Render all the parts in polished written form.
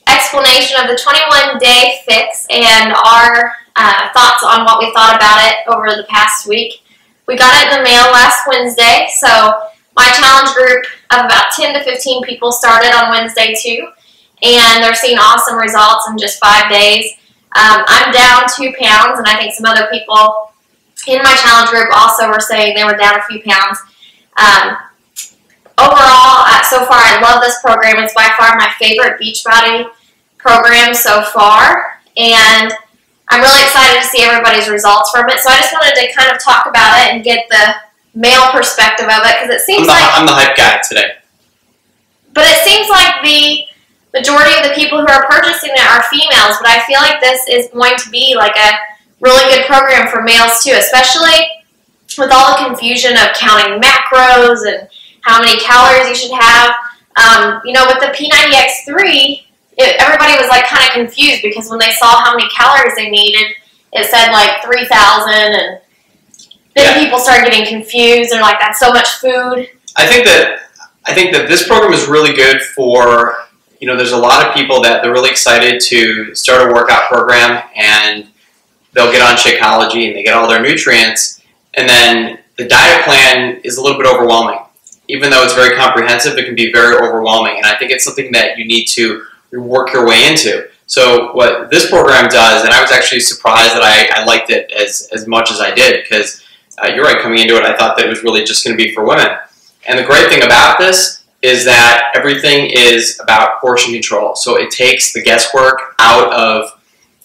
explanation of the 21-day fix and our thoughts on what we thought about it over the past week. We got it in the mail last Wednesday, so my challenge group of about 10 to 15 people started on Wednesday too, and they're seeing awesome results in just 5 days. I'm down 2 pounds, and I think some other people in my challenge group also were saying they were down a few pounds. Overall, so far, I love this program. It's by far my favorite Beachbody program so far, and I'm really excited to see everybody's results from it. So I just wanted to kind of talk about it and get the male perspective of it, because it seems I'm the hype guy today. But it seems like the majority of the people who are purchasing it are females, but I feel like this is going to be like a really good program for males too, especially with all the confusion of counting macros and how many calories you should have. You know, with the P90X3, everybody was like kind of confused because when they saw how many calories they needed, it said like 3,000, and then people started getting confused. They're like, that's so much food. I think that this program is really good for, you know, there's a lot of people that they're really excited to start a workout program, and they'll get on Shakeology and they get all their nutrients, and then the diet plan is a little bit overwhelming. Even though it's very comprehensive, it can be very overwhelming, and I think it's something that you need to work your way into. So what this program does, and I was actually surprised that I liked it as much as I did, because you're right, coming into it, I thought that it was really just going to be for women. And the great thing about this is that everything is about portion control. So it takes the guesswork out of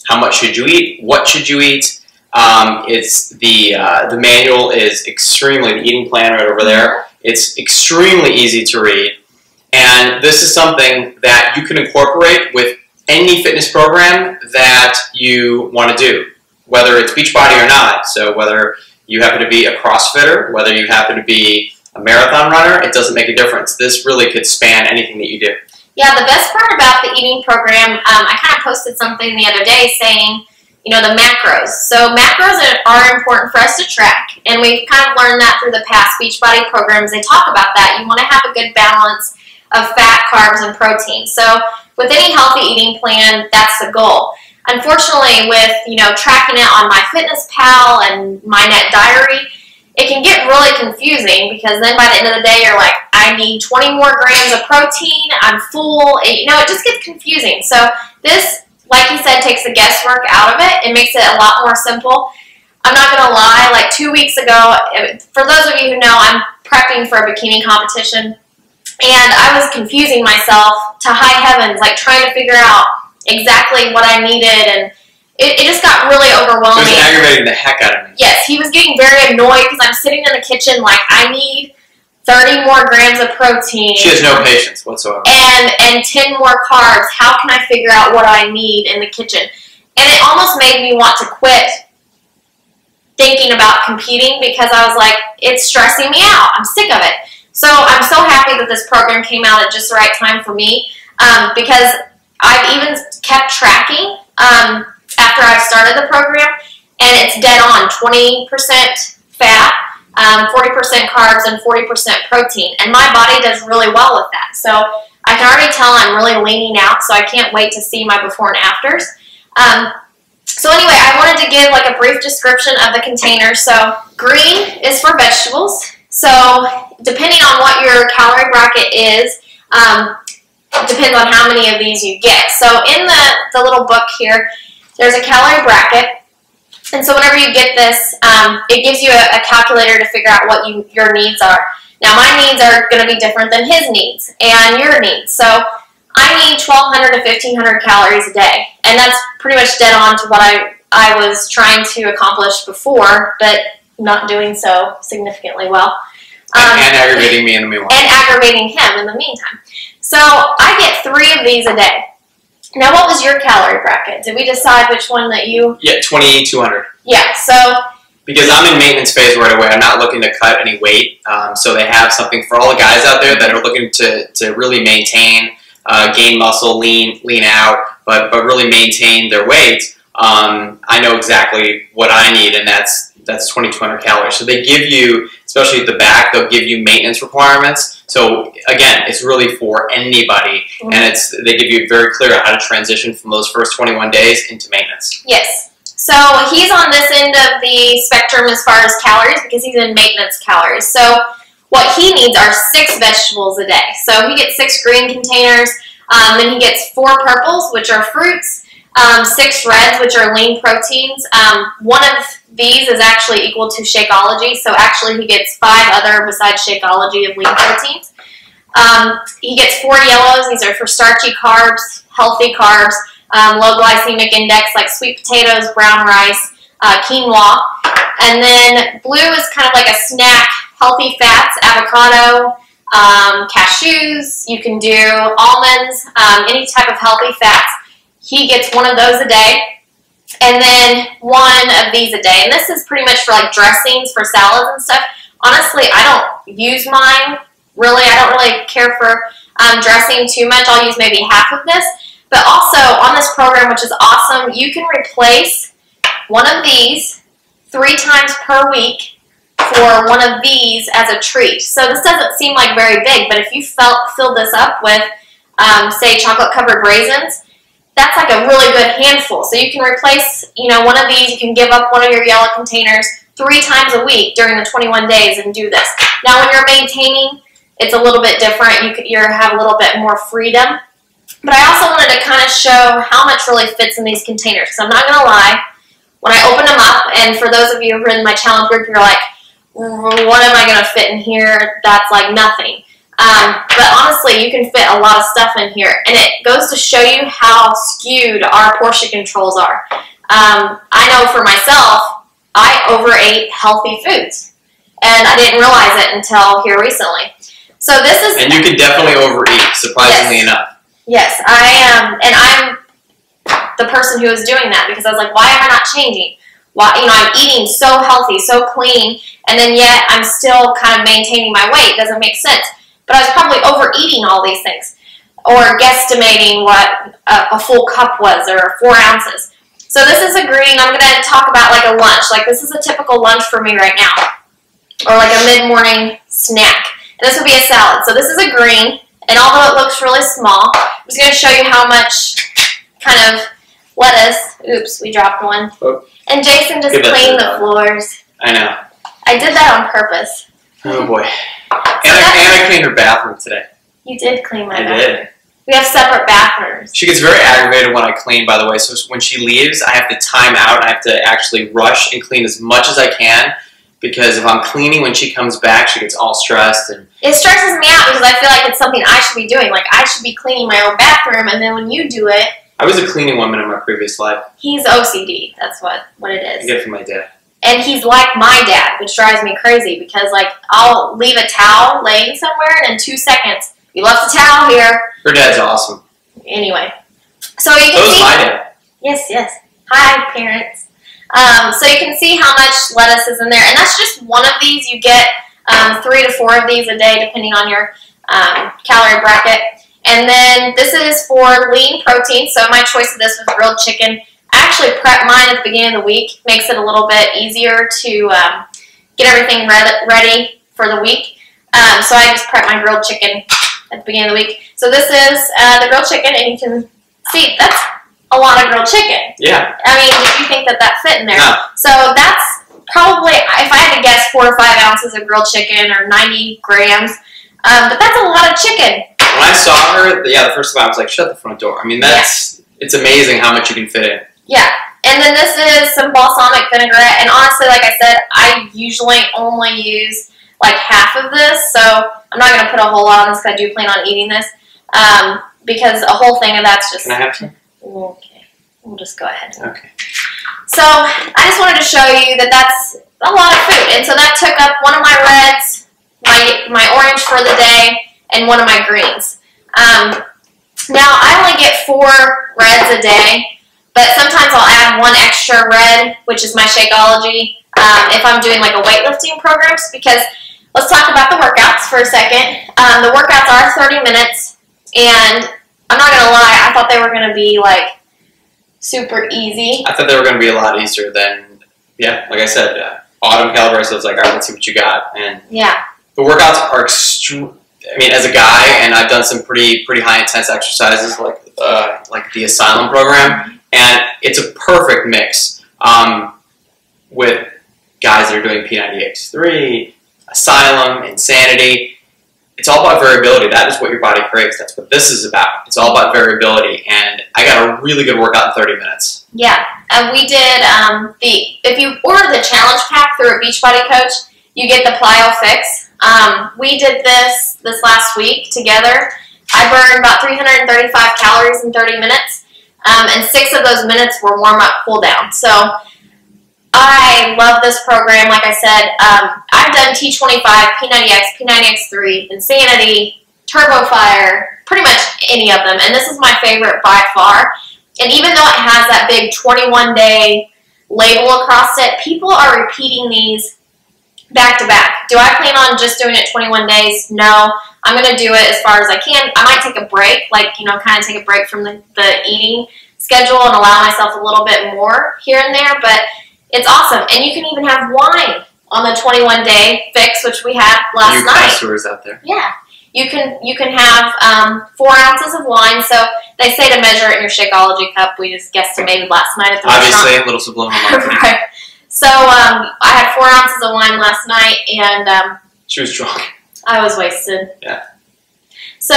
how much should you eat, what should you eat. It's the manual is extremely, the eating plan right over there, it's extremely easy to read. And this is something that you can incorporate with any fitness program that you want to do, whether it's Beachbody or not. So whether you happen to be a CrossFitter, whether you happen to be a marathon runner, it doesn't make a difference. This really could span anything that you do. Yeah, the best part about the eating program, I kind of posted something the other day saying, you know, the macros. So macros are important for us to track, and we've kind of learned that through the past Beachbody programs. They talk about that. You want to have a good balance of fat, carbs, and protein. So with any healthy eating plan, that's the goal. Unfortunately, with, you know, tracking it on MyFitnessPal and MyNet Diary, it can get really confusing, because then by the end of the day, you're like, I need 20 more grams of protein, I'm full. You know, it just gets confusing. So this, like you said, takes the guesswork out of it. It makes it a lot more simple. I'm not going to lie, like 2 weeks ago, for those of you who know, I'm prepping for a bikini competition, and I was confusing myself to high heavens, like trying to figure out exactly what I needed, and it just got really overwhelming. It was aggravating the heck out of me. Yes, he was getting very annoyed because I'm sitting in the kitchen like, I need 30 more grams of protein. She has no patience whatsoever. And 10 more carbs. How can I figure out what I need in the kitchen? And it almost made me want to quit thinking about competing, because I was like, it's stressing me out. I'm sick of it. So I'm so happy that this program came out at just the right time for me, because I've even kept tracking after I've started the program, and it's dead on, 20% fat, 40% carbs, and 40% protein, and my body does really well with that. So I can already tell I'm really leaning out, so I can't wait to see my before and afters. So anyway, I wanted to give like a brief description of the container. So green is for vegetables. So depending on what your calorie bracket is, depends on how many of these you get. So in the little book here, there's a calorie bracket. And so whenever you get this, it gives you a calculator to figure out what your needs are. Now my needs are going to be different than his needs and your needs. So I need 1,200 to 1,500 calories a day. And that's pretty much dead on to what I was trying to accomplish before, but not doing so significantly well. And aggravating me in the meanwhile. And aggravating him in the meantime. So I get 3 of these a day. Now, what was your calorie bracket? Did we decide which one that you... Yeah, 2,200. Yeah, so... Because I'm in maintenance phase right away. I'm not looking to cut any weight. So they have something for all the guys out there that are looking to really maintain, gain muscle, lean out, but really maintain their weight. I know exactly what I need, and that's 2,200 calories. So they give you, especially at the back, they'll give you maintenance requirements. So again, it's really for anybody, and they give you very clear how to transition from those first 21 days into maintenance. Yes. So he's on this end of the spectrum as far as calories because he's in maintenance calories. So what he needs are 6 vegetables a day. So he gets 6 green containers, then he gets 4 purples, which are fruits, 6 reds, which are lean proteins. One of these is actually equal to Shakeology, so actually he gets 5 other besides Shakeology of lean proteins. He gets 4 yellows. These are for starchy carbs, healthy carbs, low glycemic index like sweet potatoes, brown rice, quinoa. And then blue is kind of like a snack, healthy fats, avocado, cashews. You can do almonds, any type of healthy fats. He gets 1 of those a day. And then 1 of these a day. And this is pretty much for like dressings for salads and stuff. Honestly, I don't use mine. Really, I don't really care for dressing too much. I'll use maybe half of this. But also on this program, which is awesome, you can replace 1 of these 3 times per week for 1 of these as a treat. So this doesn't seem like very big, but if you filled this up with, say, chocolate-covered raisins, that's like a really good handful. So you can replace, 1 of these. You can give up 1 of your yellow containers 3 times a week during the 21 days and do this. Now, when you're maintaining, it's a little bit different. You have a little bit more freedom. But I also wanted to kind of show how much really fits in these containers. Because I'm not going to lie, when I opened them up, and for those of you who are in my challenge group, you're like, what am I going to fit in here? That's like nothing. But honestly, you can fit a lot of stuff in here. And it goes to show you how skewed our portion controls are. I know for myself, I overate healthy foods. And I didn't realize it until here recently. So this is... And you can definitely overeat, surprisingly enough. Yes, I am. And I'm the person who is doing that because I was like, why am I not changing? Why, I'm eating so healthy, so clean, and then yet I'm still kind of maintaining my weight. It doesn't make sense. But I was probably overeating all these things or guesstimating what a full cup was or 4 ounces. So this is a green. I'm going to talk about like a lunch. Like this is a typical lunch for me right now or like a mid-morning snack. And this would be a salad. So this is a green, and although it looks really small, I'm just going to show you how much kind of lettuce. Oops, we dropped 1. Oh. And Jason just cleaned the floors. I know. I did that on purpose. Oh boy. And I cleaned her bathroom today. You did clean my bathroom. I did. We have separate bathrooms. She gets very aggravated when I clean, by the way. So when she leaves, I have to time out. I have to actually rush and clean as much as I can. Because if I'm cleaning when she comes back, she gets all stressed. And it stresses me out because I feel like it's something I should be doing. Like, I should be cleaning my own bathroom, and then when you do it... I was a cleaning woman in my previous life. He's OCD. That's what it is. I get it from my dad. And he's like my dad, which drives me crazy because, like, I'll leave a towel laying somewhere, and in 2 seconds, you left the towel here. Her dad's awesome. Anyway. So you can so see... is my dad. Yes, yes. Hi, parents. So you can see how much lettuce is in there. And that's just 1 of these. You get 3 to 4 of these a day, depending on your calorie bracket. And then this is for lean protein. So my choice of this was grilled chicken. I actually prep mine at the beginning of the week. Makes it a little bit easier to get everything ready for the week. So I just prep my grilled chicken at the beginning of the week. So this is the grilled chicken, and you can see that's a lot of grilled chicken. Yeah. I mean, did you think that fit in there? No. So that's probably, if I had to guess, 4 to 5 ounces of grilled chicken or 90 grams. But that's a lot of chicken. When I saw her, the first time I was like, shut the front door. I mean, it's amazing how much you can fit in. Yeah. And then this is some balsamic vinaigrette. And honestly, like I said, I usually only use like half of this. So I'm not going to put a whole lot on this because I do plan on eating this. Because a whole thing of that's just... Can I have some? Okay. We'll just go ahead. Okay. So I just wanted to show you that that's a lot of food. And so that took up 1 of my reds, my orange for the day, and 1 of my greens. Now, I only get 4 reds a day, but sometimes I'll add 1 extra red, which is my Shakeology, if I'm doing like a weightlifting program. Because let's talk about the workouts for a second. The workouts are 30 minutes, and I'm not going to lie, I thought they were going to be like super easy. I thought they were going to be a lot easier than, like I said, autumn caliber, so it's like, all right, let's see what you got. And yeah, the workouts are extreme. I mean, as a guy, and I've done some pretty high intense exercises like the Asylum program, and it's a perfect mix with guys that are doing P90X3, Asylum, Insanity. It's all about variability. That is what your body craves. That's what this is about. It's all about variability, and I got a really good workout in 30 minutes. Yeah, we did if you order the challenge pack through a Beachbody coach, you get the plyo fix. We did this last week together. I burned about 335 calories in 30 minutes, and 6 of those minutes were warm-up, cool-down. So I love this program. Like I said, I've done T25, P90X, P90X3, Insanity, Turbo Fire, pretty much any of them, and this is my favorite by far. And even though it has that big 21-day label across it, people are repeating these back to back. Do I plan on just doing it 21 days? No. I'm going to do it as far as I can. I might take a break, like, kind of take a break from the eating schedule and allow myself a little bit more here and there, but it's awesome. And you can even have wine on the 21-day fix, which we had last night. You connoisseurs out there. Yeah. You can have 4 ounces of wine. So they say to measure it in your Shakeology cup. We just guesstimated last night at the restaurant. Obviously, a little subliminal marketing. Right. So I had 4 ounces of wine last night, and she was drunk. I was wasted. Yeah. So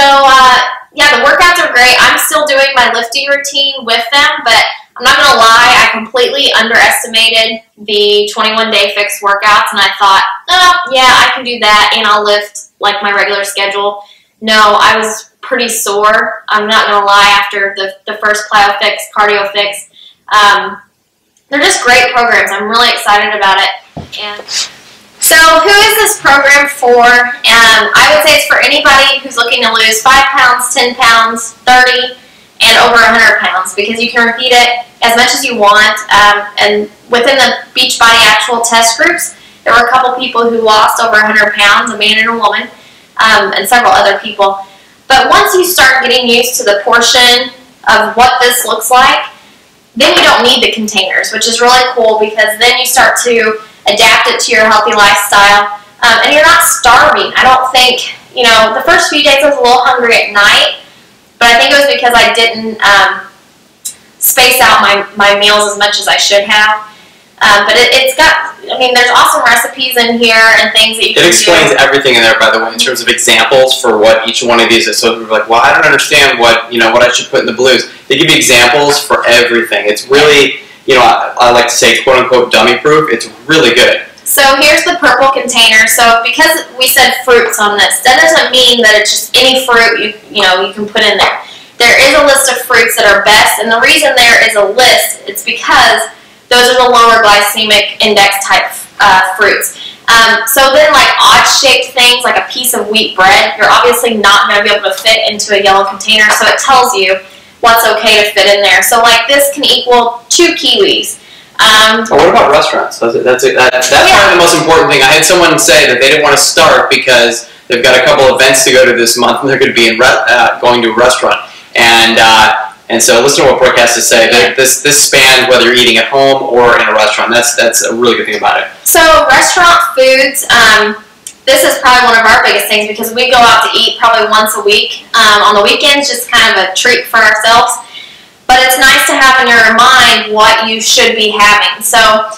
yeah, the workouts are great. I'm still doing my lifting routine with them, but I'm not gonna lie, I completely underestimated the 21-day fixed workouts, and I thought, oh yeah, I can do that, and I'll lift like my regular schedule. No, I was pretty sore. I'm not gonna lie. After the first plyo fix, cardio fix. They're just great programs. I'm really excited about it. And so who is this program for? I would say it's for anybody who's looking to lose 5 pounds, 10 pounds, 30, and over 100 pounds, because you can repeat it as much as you want. And within the Beachbody actual test groups, there were a couple people who lost over 100 pounds, a man and a woman, and several other people. But once you start getting used to the portion of what this looks like, then you don't need the containers, which is really cool, because then you start to adapt it to your healthy lifestyle, and you're not starving. I don't think, the first few days I was a little hungry at night, but I think it was because I didn't space out my meals as much as I should have. But it's got, there's awesome recipes in here and things that you can do. It explains everything in there, by the way, in terms of examples for what each one of these is. So if you're like, well, I don't understand what I should put in the blues. They give you examples for everything. It's really, I like to say, quote unquote, dummy proof. It's really good. So here's the purple container. So because we said fruits on this, that doesn't mean that it's just any fruit you can put in there. There is a list of fruits that are best, and the reason there is a list, it's because those are the lower glycemic index type fruits. So then, like odd-shaped things, like a piece of wheat bread, you're obviously not going to be able to fit into a yellow container, so it tells you what's okay to fit in there. So like this can equal 2 kiwis. What about restaurants? That's probably the most important thing. I had someone say that they didn't want to start because they've got a couple events to go to this month, and they're going to be going to a restaurant. And so listen to what Brooke has to say. This spans whether you're eating at home or in a restaurant. That's a really good thing about it. So restaurant foods, this is probably one of our biggest things, because we go out to eat probably once a week. On the weekends, just kind of a treat for ourselves. But it's nice to have in your mind what you should be having. So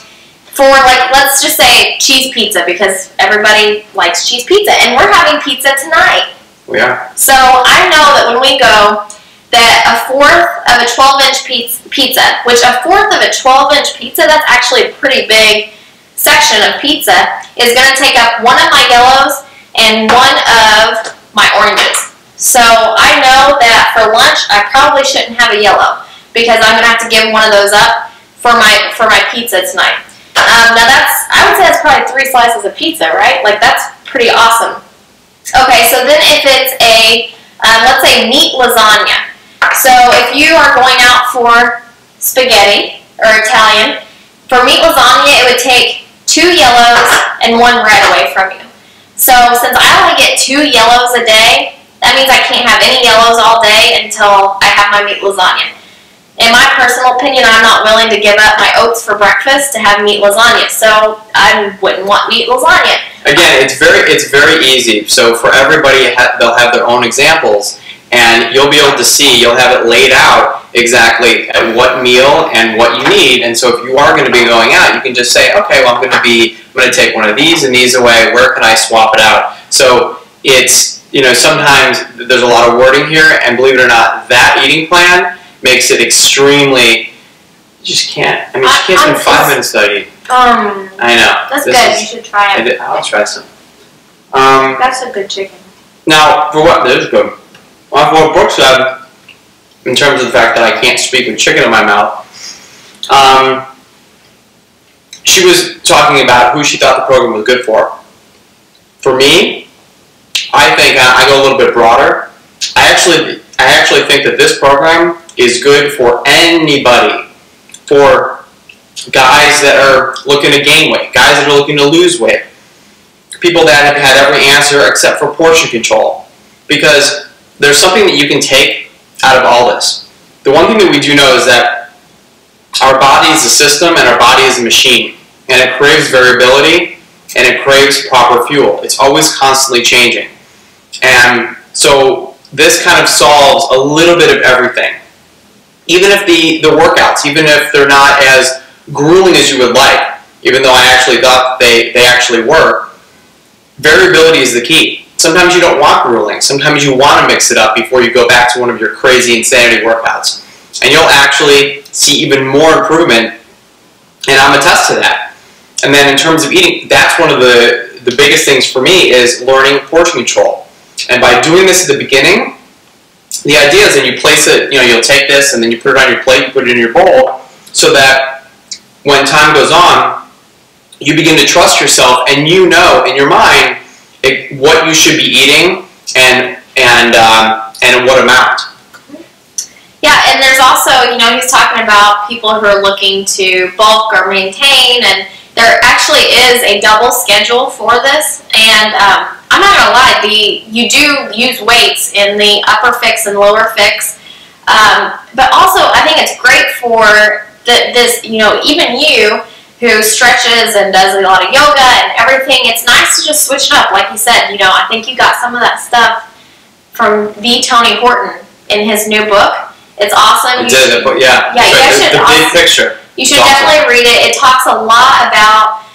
for, like, let's just say cheese pizza, because everybody likes cheese pizza. And we're having pizza tonight. We are. So I know that when we go, that a fourth of a 12-inch pizza, which a fourth of a 12-inch pizza, that's actually a pretty big section of pizza, is going to take up one of my yellows and one of my oranges. So I know that for lunch, I probably shouldn't have a yellow, because I'm going to have to give one of those up for my pizza tonight. Now I would say that's probably 3 slices of pizza, right? Like, that's pretty awesome. Okay, so then if it's a, let's say, meat lasagna. So if you are going out for spaghetti or Italian, for meat lasagna, it would take 2 yellows and 1 red away from you. So since I only get 2 yellows a day, that means I can't have any yellows all day until I have my meat lasagna. in my personal opinion, I'm not willing to give up my oats for breakfast to have meat lasagna. So I wouldn't want meat lasagna. Again, it's very easy. So for everybody, they'll have their own examples, and you'll be able to see. You'll have it laid out exactly at what meal and what you need. And so if you are going to be going out, you can just say, okay, well, I'm going to take one of these and these away. Where can I swap it out? So it's, sometimes there's a lot of wording here, and believe it or not, that eating plan makes it extremely, you just can't, she can't spend 5 minutes to eat. I know. That's good. You should try it. I'll try some. That's a good chicken. Now, for what, this is good. Well, for what Brooke said, in terms of the fact that I can't speak with chicken in my mouth, she was talking about who she thought the program was good for. For me, I think I go a little bit broader. I actually think that this program is good for anybody. For guys that are looking to gain weight, guys that are looking to lose weight, people that have had every answer except for portion control. Because there's something that you can take out of all this. The one thing that we do know is that our body is a system and our body is a machine. And it craves variability and it craves proper fuel. It's always constantly changing. And so this kind of solves a little bit of everything. Even if the workouts, even if they're not as grueling as you would like, even though I actually thought they actually were, variability is the key. Sometimes you don't want grueling. Sometimes you want to mix it up before you go back to one of your crazy insanity workouts. And you'll actually see even more improvement, and I'm attest to that. And then in terms of eating, that's one of the biggest things for me is learning portion control. And by doing this at the beginning, the idea is that you place it, you'll take this and then you put it on your plate, you put it in your bowl, so that when time goes on, you begin to trust yourself and you know in your mind what you should be eating and in what amount. Yeah, and there's also, he's talking about people who are looking to bulk or maintain, and there actually is a double schedule for this, and I'm not going to lie, you do use weights in the upper fix and lower fix, but also I think it's great for this, even you who stretches and does a lot of yoga and everything, it's nice to just switch it up. Like you said, I think you got some of that stuff from Tony Horton in his new book. It's awesome. The big picture. You should definitely read it. It talks a lot about,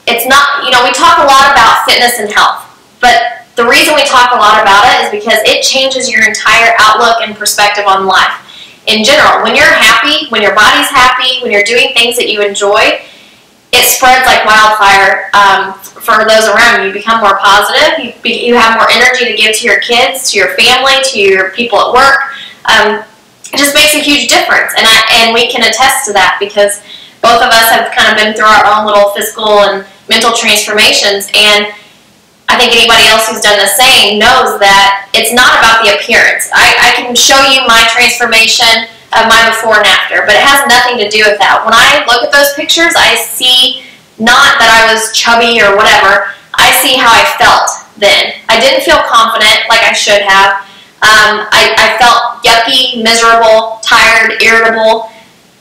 it's not, we talk a lot about fitness and health, but the reason we talk a lot about it is because it changes your entire outlook and perspective on life. In general, when you're happy, when your body's happy, when you're doing things that you enjoy, it spreads like wildfire for those around you. You become more positive. You have more energy to give to your kids, to your family, to your people at work. It just makes a huge difference, and we can attest to that because both of us have kind of been through our own little physical and mental transformations, and I think anybody else who's done the same knows that it's not about the appearance. I can show you my transformation of my before and after, but it has nothing to do with that. When I look at those pictures, I see not that I was chubby or whatever. I see how I felt then. I didn't feel confident like I should have. I felt yucky, miserable, tired, irritable,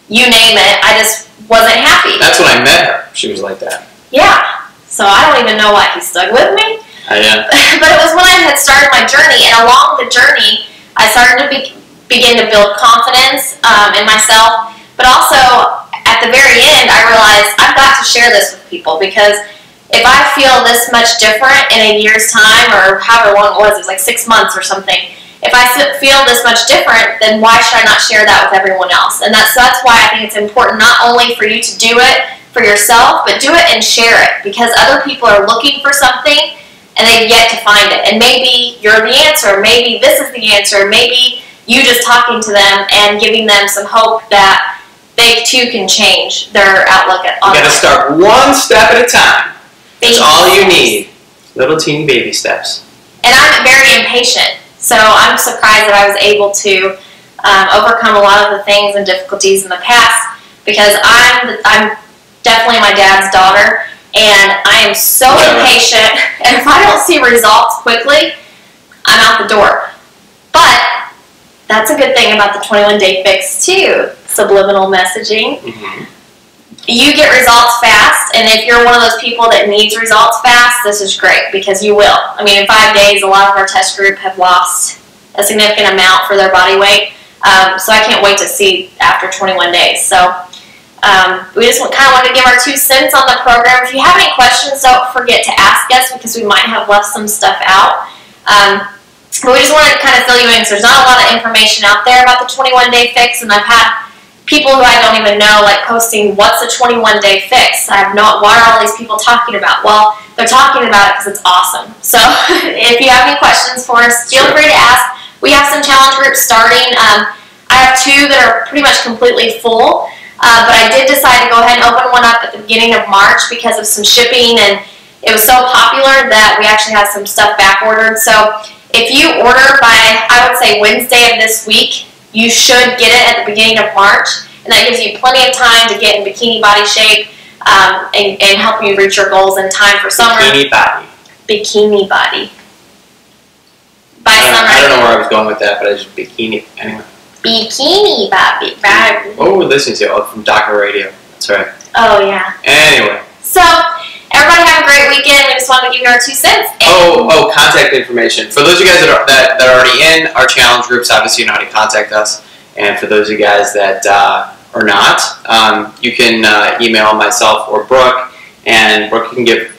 you name it. I just wasn't happy. That's when I met her. She was like that. Yeah. So I don't even know why he stuck with me. Yeah. But it was when I had started my journey, and along the journey, I started to begin to build confidence in myself. But also, at the very end, I realized I've got to share this with people because if I feel this much different in a year's time, or however long it was like 6 months or something, if I feel this much different, then why should I not share that with everyone else? And that's why I think it's important not only for you to do it for yourself, but do it and share it, because other people are looking for something and they've yet to find it. And maybe you're the answer, maybe this is the answer, maybe you just talking to them and giving them some hope that they too can change their outlook on life. You gotta start one step at a time. That's all you need. Little teeny baby steps. And I'm very impatient, so I'm surprised that I was able to overcome a lot of the things and difficulties in the past, because I'm definitely my dad's daughter, and I am so impatient, and if I don't see results quickly, I'm out the door. But That's a good thing about the 21-day fix too. Subliminal messaging. Mm-hmm. You get results fast, and if you're one of those people that needs results fast, this is great because you will. I mean, in 5 days, a lot of our test group have lost a significant amount for their body weight. So I can't wait to see after 21 days. So we just kind of wanted to give our 2 cents on the program. If you have any questions, don't forget to ask us because we might have left some stuff out. But we just wanted to kind of fill you in because there's not a lot of information out there about the 21-day fix, and I've had people who I don't even know like posting, what's a 21-day fix? What are all these people talking about? Well, they're talking about it because it's awesome. So if you have any questions for us, feel free to ask. We have some challenge groups starting. I have 2 that are pretty much completely full, but I did decide to go ahead and open one up at the beginning of March because of some shipping, and it was so popular that we actually have some stuff back ordered. So if you order by, I would say, Wednesday of this week, you should get it at the beginning of March, and that gives you plenty of time to get in bikini body shape and help you reach your goals in time for summer. Bikini body. Bikini body. By summer. I don't know where I was going with that, but I just bikini anyway. Bikini body. What were we listening to? Oh, from Docker Radio. That's right. Oh, yeah. Anyway. So, everybody have a great weekend. We just wanted to give you our 2 cents. Oh, contact information. For those of you guys that are already in our challenge groups, obviously you know how to contact us. And for those of you guys that are not, you can email myself or Brooke. And Brooke, you can give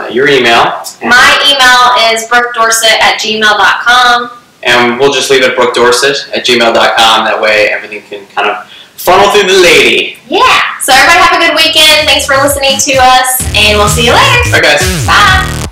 your email. My email is brookdorset@gmail.com. And we'll just leave it brookdorset@gmail.com. That way everything can kind of funnel through the lady. Yeah. So everybody have a good weekend. Thanks for listening to us, and we'll see you later. Bye, guys. Bye.